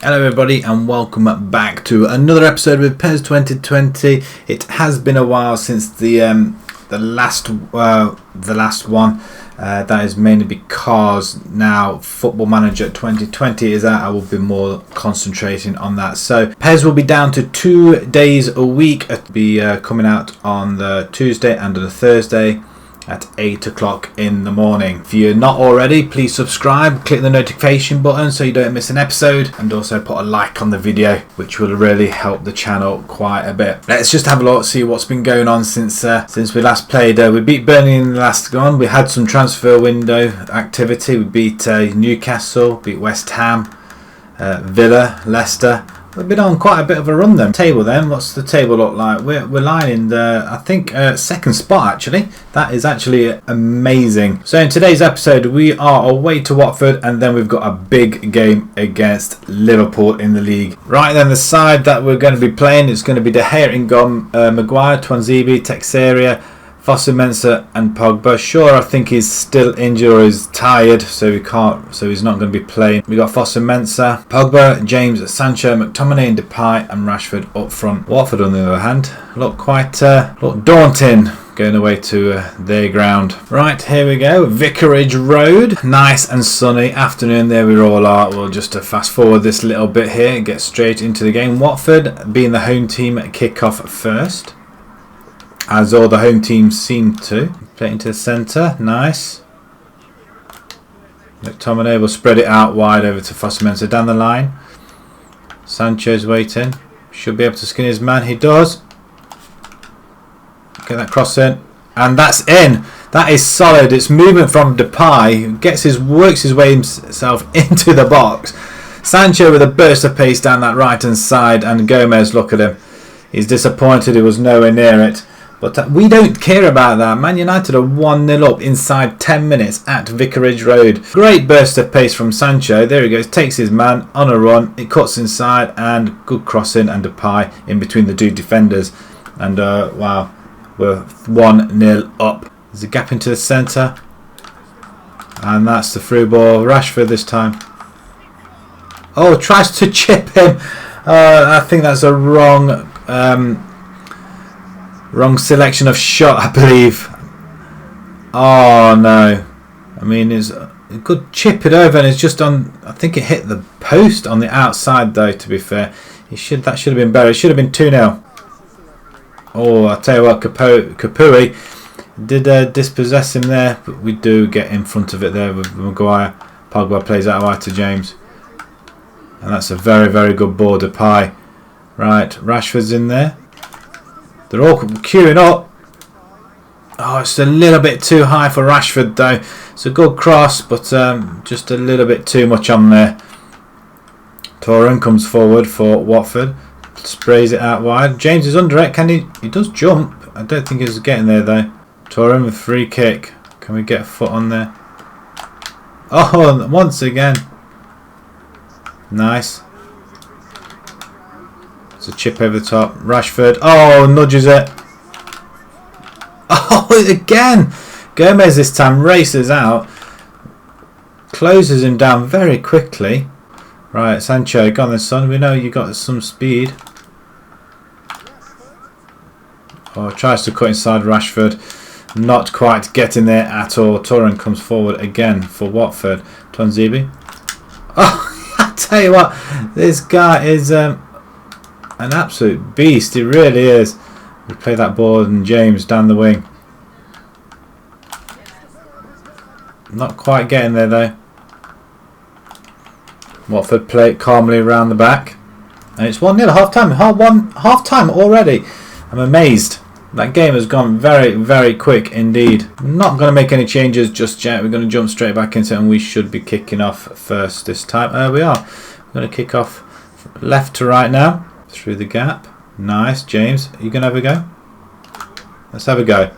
Hello everybody and welcome back to another episode with PES 2020. It has been a while since the last one. That is mainly because now Football Manager 2020 is out. I will be more concentrating on that. So PES will be down to 2 days a week. It'll be coming out on the Tuesday and the Thursday at 8 o'clock in the morning. If you're not already, please subscribe, click the notification button so you don't miss an episode, and also put a like on the video, which will really help the channel quite a bit. Let's just have a look, see what's been going on since we last played. We beat Burnley in the last one. We had some transfer window activity. We beat Newcastle, beat West Ham, Villa, Leicester. We've been on quite a bit of a run then. Table then, what's the table look like? We're lying in the, I think, second spot actually. That is actually amazing. So in today's episode we are away to Watford, and then we've got a big game against Liverpool in the league. Right then, the side that we're going to be playing is going to be De Gea, Ingom, Maguire, Twanzebe, Texeria, Fosu-Mensah and Pogba. Sure, I think he's still injured or is tired, so he's not going to be playing. We got Fosu-Mensah, Pogba, James, Sancho, McTominay and Depay, and Rashford up front. Watford, on the other hand, look quite look daunting going away to their ground. Right, here we go. Vicarage Road. Nice and sunny afternoon. There we all are. We'll just fast forward this little bit here and get straight into the game. Watford being the home team, kick off first, as all the home teams seem to. Play it into the centre, nice. McTominay will spread it out wide over to Fosu-Mensah down the line. Sancho's waiting. Should be able to skin his man, he does. Get that cross in. And that's in. That is solid. It's movement from Depay. Works his way himself into the box. Sancho with a burst of pace down that right hand side, and Gomez, look at him. He's disappointed he was nowhere near it. But we don't care about that. Man United are 1-0 up inside 10 minutes at Vicarage Road. Great burst of pace from Sancho. There he goes. Takes his man on a run. It cuts inside, and good crossing, and Depay in between the two defenders. And wow, we're 1-0 up. There's a gap into the centre. And that's the through ball. Rashford this time. Oh, tries to chip him. I think that's a wrong selection of shot, I believe. Oh no. I mean, it could chip it over, and it's just on. I think it hit the post on the outside though, to be fair. That should have been better. It should have been 2-0. Oh, I'll tell you what, Kapui did dispossess him there, but we do get in front of it there with Maguire. Pogba plays out wide to James. And that's a very, very good ball, Depay. Right, Rashford's in there. They're all queuing up. Oh, it's a little bit too high for Rashford though. It's a good cross, but just a little bit too much on there. Torren comes forward for Watford. Sprays it out wide. James is under it. Can he? He does jump. I don't think he's getting there though. Torren with free kick. Can we get a foot on there? Oh, once again. Nice. It's a chip over the top. Rashford. Oh, nudges it. Oh, again. Gomez this time races out. Closes him down very quickly. Right, Sancho, go on then, son. We know you got some speed. Oh, tries to cut inside Rashford. Not quite getting there at all. Torren comes forward again for Watford. Twanzebe. Oh, I tell you what. This guy is an absolute beast. He really is. We play that ball, and James down the wing. Not quite getting there though. Watford play it calmly around the back, and it's 1-0 half time. Half time already. I'm amazed. That game has gone very, very quick indeed. I'm not going to make any changes just yet. We're going to jump straight back into it, and we should be kicking off first this time. We are. We're going to kick off left to right now. Through the gap. Nice. James, are you going to have a go? Let's have a go.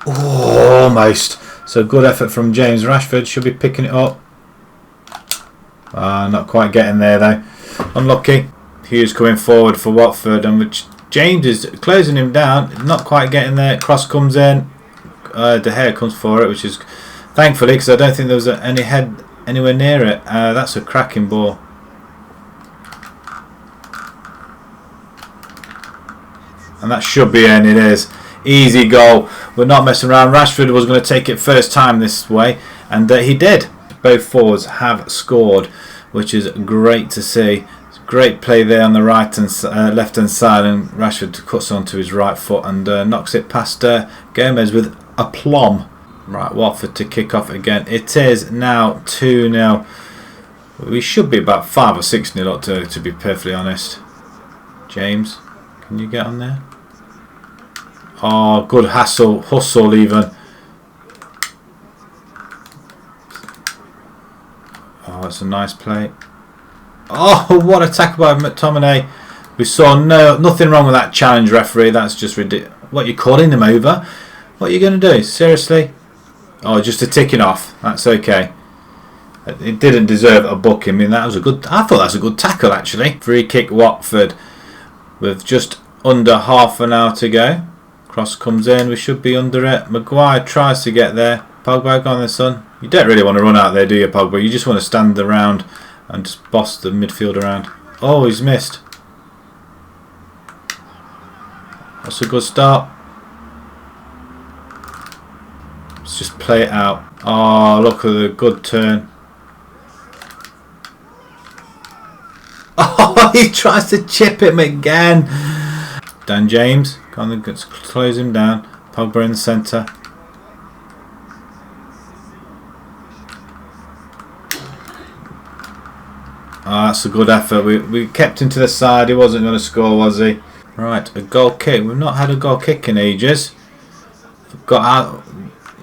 Oh, almost. So good effort from James. Rashford should be picking it up. Not quite getting there though. Unlucky. Hughes coming forward for Watford, and which James is closing him down. Not quite getting there. Cross comes in. De Gea comes for it, which is thankfully, because I don't think there was any head anywhere near it. That's a cracking ball. and that should be in. It is. Easy goal. We're not messing around. Rashford was going to take it first time this way, and he did. Both forwards have scored, which is great to see. Great play there on the right and left hand side, and Rashford cuts onto his right foot and knocks it past Gomez with aplomb. Right, Watford to kick off again. It is now 2-0. We should be about 5 or 6-0 up to be perfectly honest. James, can you get on there? Oh, good hustle even. Oh, it's a nice play. Oh, what a tackle by McTominay. We saw nothing wrong with that challenge, referee. That's just ridiculous. What, you calling him over? What are you going to do? Seriously? Oh, just a ticking off. That's okay. It didn't deserve a booking. I mean, that was a good. I thought that was a good tackle actually. Free kick Watford with just under half an hour to go. Cross comes in. We should be under it. Maguire tries to get there. Pogba, go on there, son. You don't really want to run out there, do you, Pogba? You just want to stand around and just boss the midfield around. Oh, he's missed. That's a good start. Let's just play it out. Oh, look at the good turn. Oh, he tries to chip him again. Dan James. Go on, let's close him down. Pogba in the centre. Oh, that's a good effort. We kept him to the side. He wasn't going to score, was he? Right, a goal kick. We've not had a goal kick in ages. We've got out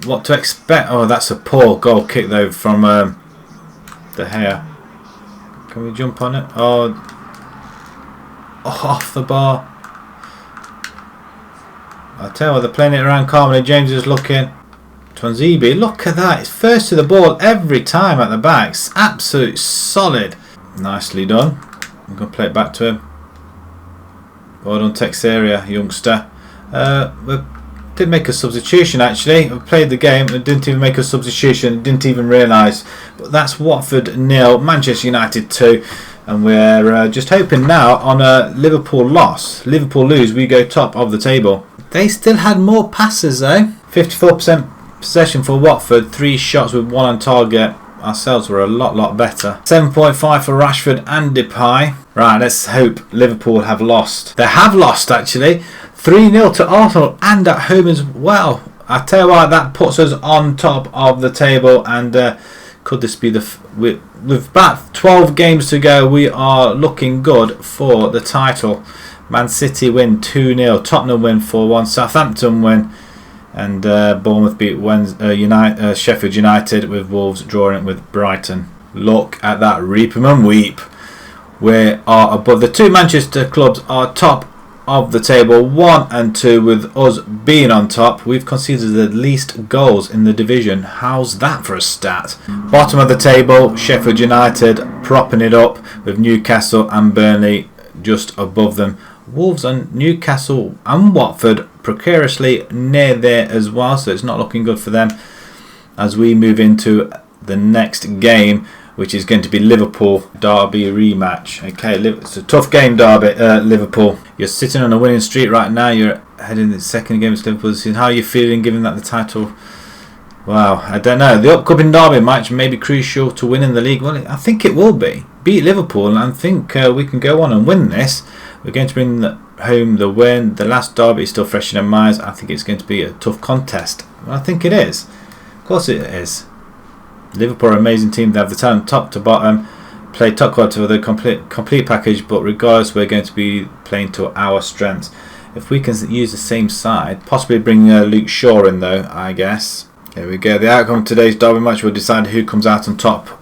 what to expect. Oh, that's a poor goal kick though from De Gea. Can we jump on it? Oh, off the bar. I tell you what, they're playing it around calmly. James is looking. Twanzebe, look at that. It's first to the ball every time at the back. It's absolute solid. Nicely done. I'm going to play it back to him. Well done, Texeria, youngster. We did make a substitution actually. We played the game and didn't even make a substitution. Didn't even realise. But that's Watford 0, Manchester United 2. And we're just hoping now on a Liverpool loss. Liverpool lose, we go top of the table. They still had more passes though. 54% possession for Watford. 3 shots with 1 on target. Ourselves were a lot better. 7.5 for Rashford and Depay. Right, let's hope Liverpool have lost. They have lost actually. 3-0 to Arsenal and at home as well. I tell you what, that puts us on top of the table. And could this be with about 12 games to go, we are looking good for the title. Man City win 2-0. Tottenham win 4-1. Southampton win. And Bournemouth beat Sheffield United, with Wolves drawing with Brighton. Look at that, reap 'em and weep. We are above. The 2 Manchester clubs are top of the table, 1 and 2, with us being on top. We've conceded the least goals in the division. How's that for a stat? Bottom of the table, Sheffield United propping it up, with Newcastle and Burnley just above them. Wolves and Newcastle and Watford precariously near there as well, so it's not looking good for them as we move into the next game, which is going to be Liverpool Derby rematch. Okay, it's a tough game, Derby. Liverpool, you're sitting on a winning streak right now. You're heading the second game against Liverpool. How are you feeling given that the title? Wow, I don't know. The upcoming Derby match may be crucial to winning the league. Well, I think it will be. Beat Liverpool, and I think we can go on and win this. We're going to bring home the win. The last derby is still fresh in our minds. I think it's going to be a tough contest. Well, I think it is. Of course it is. Liverpool are an amazing team. They have the talent top to bottom. Play top quality with a complete package. But regardless, we're going to be playing to our strengths. If we can use the same side, possibly bring Luke Shaw in though, I guess. Here we go. The outcome of today's derby match will decide who comes out on top.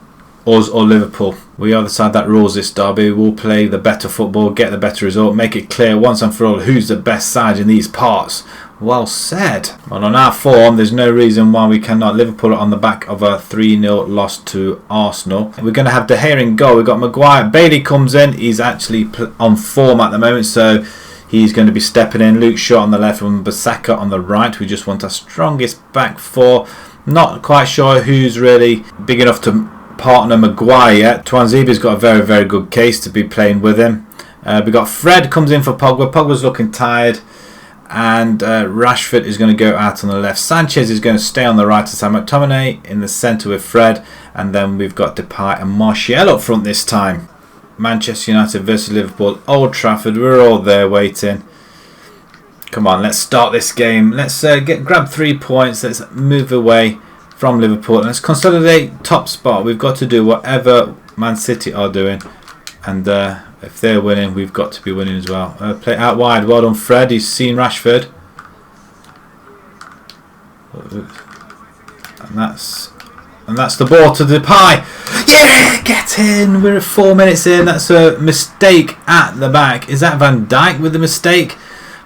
Us or Liverpool. We are the side that rules this derby. We'll play the better football, get the better result, make it clear once and for all who's the best side in these parts. Well said. Well, on our form, there's no reason why we cannot. Liverpool on the back of a 3-0 loss to Arsenal. We're going to have De Gea in goal. We've got Maguire. Bailey comes in. He's actually on form at the moment, so he's going to be stepping in. Luke Shaw on the left and Bissaka on the right. We just want our strongest back four. Not quite sure who's really big enough to partner Maguire yet. Twanzebe's got a very, very good case to be playing with him. We got Fred comes in for Pogba. Pogba's looking tired. and Rashford is going to go out on the left. Sanchez is going to stay on the right side. McTominay in the centre with Fred, and then we've got Depay and Martial up front this time. Manchester United versus Liverpool, Old Trafford. We're all there waiting. Come on, let's start this game. Let's grab 3 points. Let's move away from Liverpool and let's consolidate top spot. We've got to do whatever Man City are doing, and if they're winning, we've got to be winning as well. Play out wide. Well done, Fred. He's seen Rashford, and that's the ball to Depay. Yeah, get in. We're 4 minutes in. That's a mistake at the back. Is that Van Dijk with the mistake?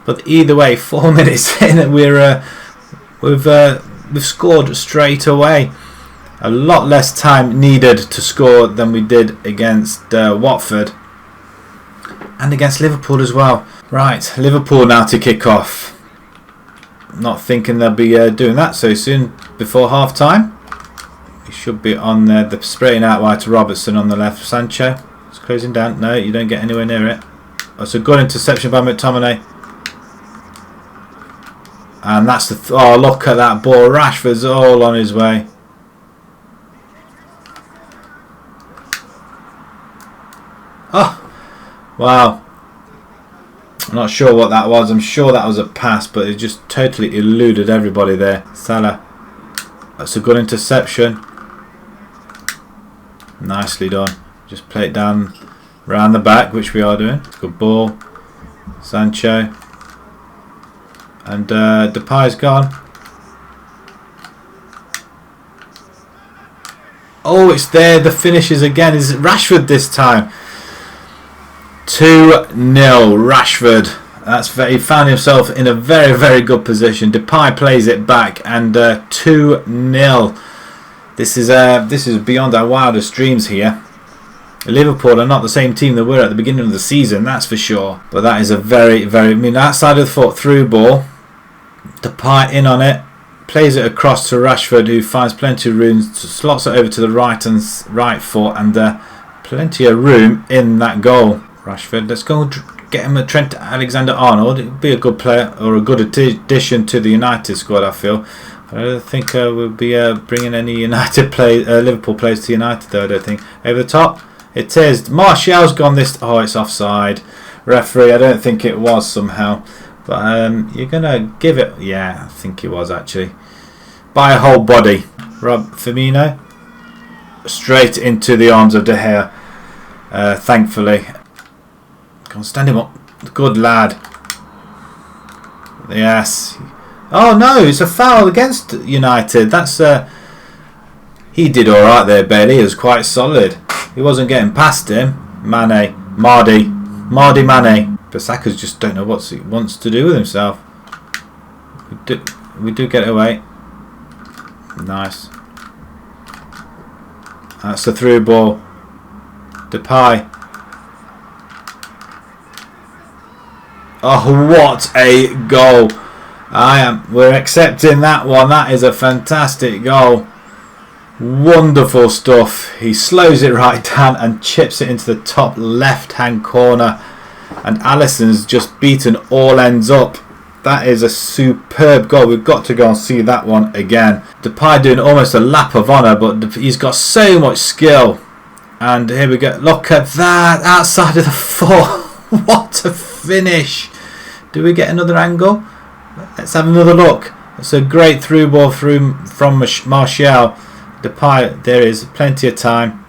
But either way, 4 minutes in, we've scored straight away. A lot less time needed to score than we did against Watford and against Liverpool as well. Right, Liverpool now to kick off. Not thinking they'll be doing that so soon before half time. We should be on there. They're spraying out wide to Robertson on the left. Sancho is closing down. No, you don't get anywhere near it. That's a good interception by McTominay. And that's the... oh, look at that ball. Rashford's all on his way. Oh, wow. I'm not sure what that was. I'm sure that was a pass, but it just totally eluded everybody there. Salah. That's a good interception. Nicely done. Just play it down around the back, which we are doing. Good ball. Sancho. And Depay's gone. Oh, it's there. The finishes again. Is it Rashford this time? 2-0 Rashford. He found himself in a very, very good position. Depay plays it back, and 2-0. This is beyond our wildest dreams here. Liverpool are not the same team they were at the beginning of the season, that's for sure. But that is a very, very... I mean, outside of the foot through ball. Depay in on it, plays it across to Rashford, who finds plenty of room, slots it over to the right foot, and plenty of room in that goal. Rashford, let's go get him a Trent Alexander-Arnold. It would be a good player or a good addition to the United squad, I feel. I don't think we'll be bringing any Liverpool players to United, though. I don't think. Over the top, it is. Martial's gone this. Oh, it's offside. Referee, I don't think it was somehow. But you're going to give it... yeah, I think it was actually. By a whole body. Firmino. Straight into the arms of De Gea. Thankfully. Come on, stand him up. Good lad. Yes. Oh no, it's a foul against United. That's... he did alright there, Bailey. He was quite solid. He wasn't getting past him. Mardy Mane. Saka's just don't know what he wants to do with himself. We do get it away. Nice. That's the through ball. Depay. Oh, what a goal! We're accepting that one. That is a fantastic goal. Wonderful stuff. He slows it right down and chips it into the top left-hand corner. And Alisson's just beaten all ends up. That is a superb goal. We've got to go and see that one again. Depay doing almost a lap of honour, but he's got so much skill. And here we go. Look at that. Outside of the foot. What a finish. Do we get another angle? Let's have another look. It's a great through ball from Martial. Depay, there is plenty of time.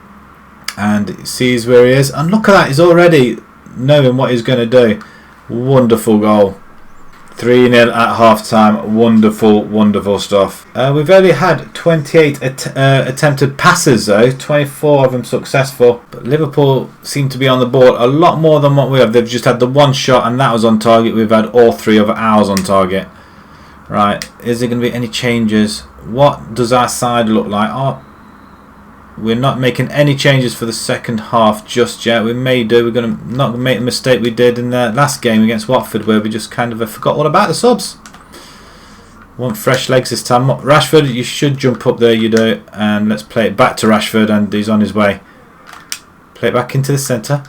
And he sees where he is. And look at that. He's already... knowing what he's going to do. Wonderful goal. 3-0 at half time. Wonderful stuff. We've only had 28 attempted passes though, 24 of them successful, but Liverpool seem to be on the board a lot more than what we have. They've just had the one shot and that was on target. We've had all 3 of ours on target. Right, is there going to be any changes? What does our side look like? Oh, we're not making any changes for the second half just yet. We may do. We're going to not make the mistake we did in the last game against Watford, where we just kind of forgot all about the subs. Want fresh legs this time. Rashford, you should jump up there. You do. And let's play it back to Rashford, and he's on his way. Play it back into the centre.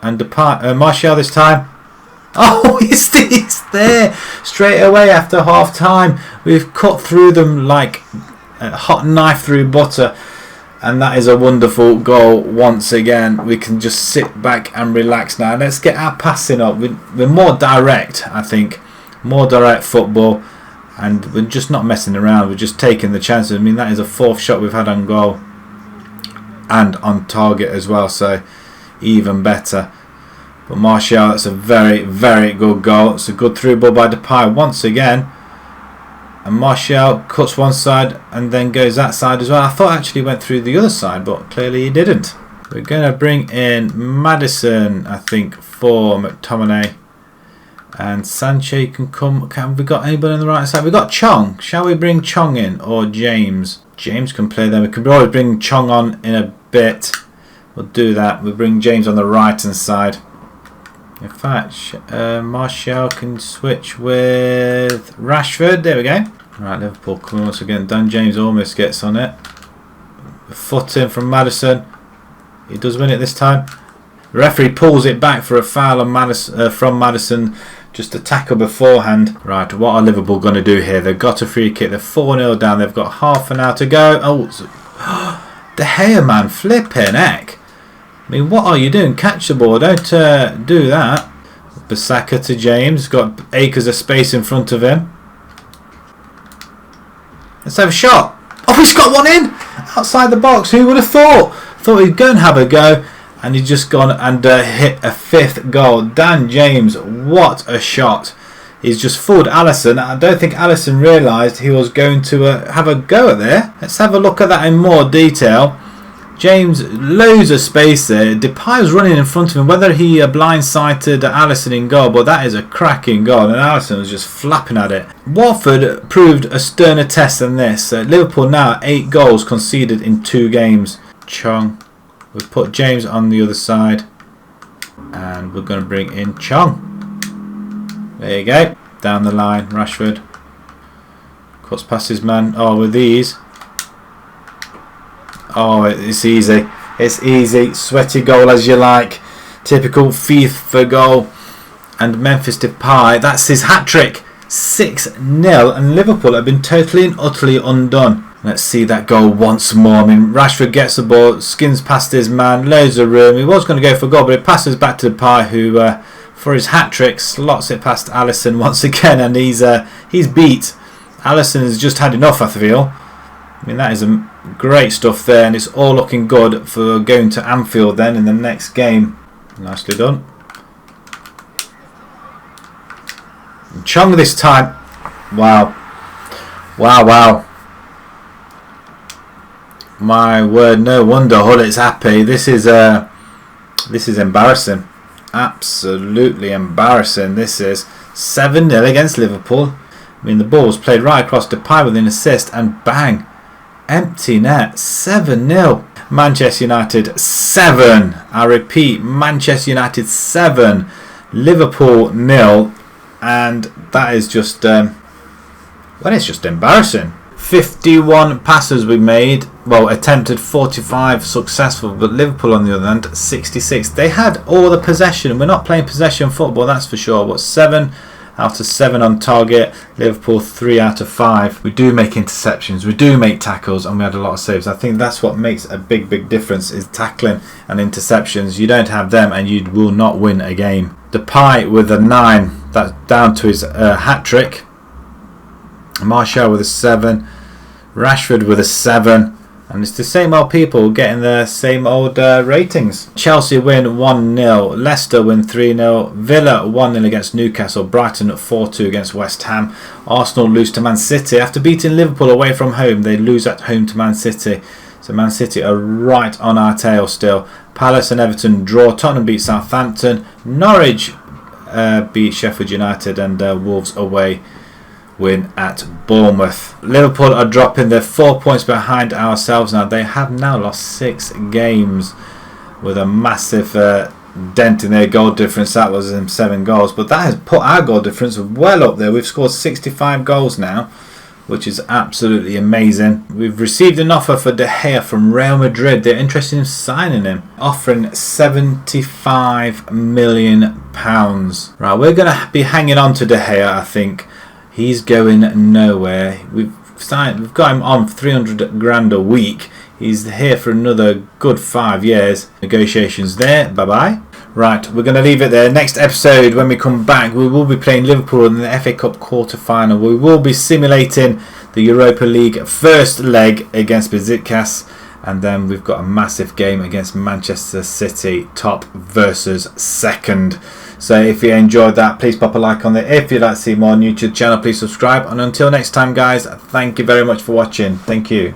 And Martial this time. Oh, he It's there straight away after half time. We've cut through them like a hot knife through butter. And that is a wonderful goal once again. We can just sit back and relax now. Let's get our passing up. We're more direct, I think. More direct football. And we're just not messing around. We're just taking the chances. I mean, that is a 4th shot we've had on goal. And on target as well. So, even better. But Martial, that's a very, very good goal. It's a good through ball by Depay once again. And Martial cuts one side and then goes that side as well. I thought actually he went through the other side, but clearly he didn't. We're going to bring in Maddison, I think, for McTominay. And Sancho can come. Have we got anybody on the right side? We've got Chong. Shall we bring Chong in or James? James can play there. We could always bring Chong on in a bit. We'll do that. We'll bring James on the right hand side. In fact, Martial can switch with Rashford. There we go. Right, Liverpool coming once again. Dan James almost gets on it. A foot in from Maddison. He does win it this time. The referee pulls it back for a foul on Maddison, from Maddison. Just a tackle beforehand. Right, what are Liverpool going to do here? They've got a free kick. They're 4-0 down. They've got half an hour to go. Oh, De Gea, man. Flipping heck. I mean, what are you doing? Catch the ball. Don't do that. Bissaka to James. Got acres of space in front of him. Let's have a shot. Oh, he's got one in! Outside the box. Who would have thought? Thought he'd go and have a go. And he's just gone and hit a 5th goal. Dan James, what a shot. He's just fooled Alisson. I don't think Alisson realised he was going to have a go at there. Let's have a look at that in more detail. James, loads of space there. Depay was running in front of him. Whether he blindsided Alisson in goal, but that is a cracking goal. And Alisson was just flapping at it. Watford proved a sterner test than this. Liverpool now 8 goals conceded in 2 games. Chong. We've put James on the other side. And we're going to bring in Chong. There you go. Down the line. Rashford. Cuts past his man. Oh, with these. Oh, it's easy. It's easy. Sweaty goal as you like. Typical FIFA goal. And Memphis Depay. That's his hat-trick. 6-0. And Liverpool have been totally and utterly undone. Let's see that goal once more. I mean, Rashford gets the ball. Skins past his man. Loads of room. He was going to go for goal, but it passes back to Depay, who, for his hat-trick, slots it past Alisson once again. And he's beat. Alisson has just had enough, I feel. I mean, that is great stuff there, and it's all looking good for going to Anfield then in the next game. Nicely done. And Chong this time. Wow. Wow, wow. My word, no wonder Hull is happy. This is embarrassing. Absolutely embarrassing. This is 7-0 against Liverpool. I mean, the ball was played right across Depay with an assist, and bang. Empty net, 7-0. Manchester United 7. I repeat, Manchester United 7. Liverpool 0. And that is just, well, it's just embarrassing. 51 passes we made. Well, attempted 45 successful. But Liverpool, on the other hand, 66. They had all the possession. We're not playing possession football, that's for sure. But 7 out of 7 on target. Liverpool 3 out of 5. We do make interceptions, we do make tackles, and we had a lot of saves. I think that's what makes a big difference, is tackling and interceptions. You don't have them and you will not win a game. Depay with a 9. That's down to his hat-trick. Martial with a 7. Rashford with a 7. And it's the same old people getting the same old ratings. Chelsea win 1-0. Leicester win 3-0. Villa 1-0 against Newcastle. Brighton 4-2 against West Ham. Arsenal lose to Man City. After beating Liverpool away from home, they lose at home to Man City. So Man City are right on our tail still. Palace and Everton draw. Tottenham beat Southampton. Norwich beat Sheffield United. And Wolves away win at Bournemouth. Liverpool are dropping. They're 4 points behind ourselves now. They have now lost 6 games with a massive dent in their goal difference. That was 7 goals, but that has put our goal difference well up there. We've scored 65 goals now. which is absolutely amazing. We've received an offer for De Gea from Real Madrid. They're interested in signing him, offering £75 million. Right, we're going to be hanging on to De Gea, I think. He's going nowhere. We've got him on 300 grand a week. He's here for another good 5 years. Negotiations there. Bye-bye. Right, we're going to leave it there. Next episode, when we come back, we will be playing Liverpool in the FA Cup quarter-final. We will be simulating the Europa League first leg against Besiktas. And then we've got a massive game against Manchester City, top versus second. So if you enjoyed that, please pop a like on it. If you'd like to see more new to the channel, please subscribe. And until next time, guys, thank you very much for watching. Thank you.